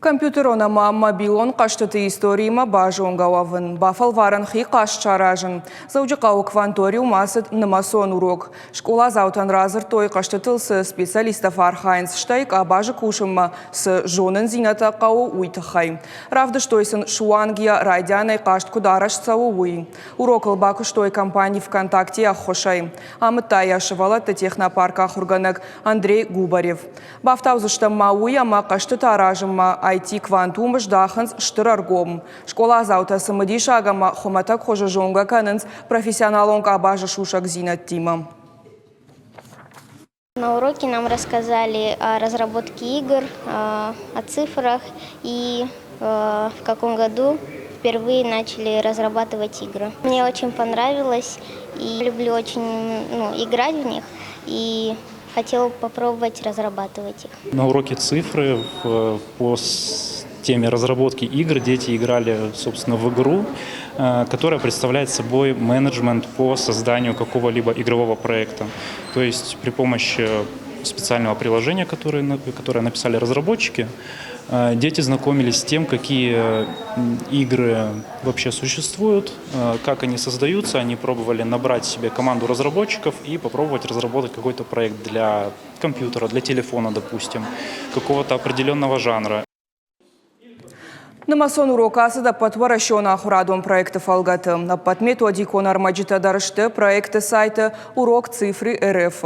Компьютеронама мобилон каштыты историяма бажонгававын. Бафалварын хи кашчаражын. Заудикау кванториум масыт намасон урок. Школа заутан разыр той каштытылсы специалистов архайнс штайк абажы кушымма с жонын зината кау уйтахай. Равды штойсын шуангия райдяной кашт кудараш цау уй. Урок албаку штой компании ВКонтакте ахошай. Амытая шывалатты технопарка хурганек Андрей Губарев. Бафтаузыштам мауи ама каштыты аражымма IT квантум ждаханс штыраргом. Школа заута самодишагама хоматак хожа жонга каненс профессионалонг абажа шушак зинат тима. На уроке нам рассказали о разработке игр, о цифрах и в каком году впервые начали разрабатывать игры. Мне очень понравилось и люблю очень играть в них и хотела попробовать разрабатывать их. На уроке цифры по теме разработки игр дети играли, собственно, в игру, которая представляет собой менеджмент по созданию какого-либо игрового проекта. То есть при помощи специального приложения, которое написали разработчики, дети знакомились с тем, какие игры вообще существуют, как они создаются. Они пробовали набрать себе команду разработчиков и попробовать разработать какой-то проект для компьютера, для телефона, допустим, какого-то определенного жанра. Намасон урока да потворощена охурадом проектов алгаты. На подмету адикон армаджита дарышты проекты сайта «Урок цифры РФ».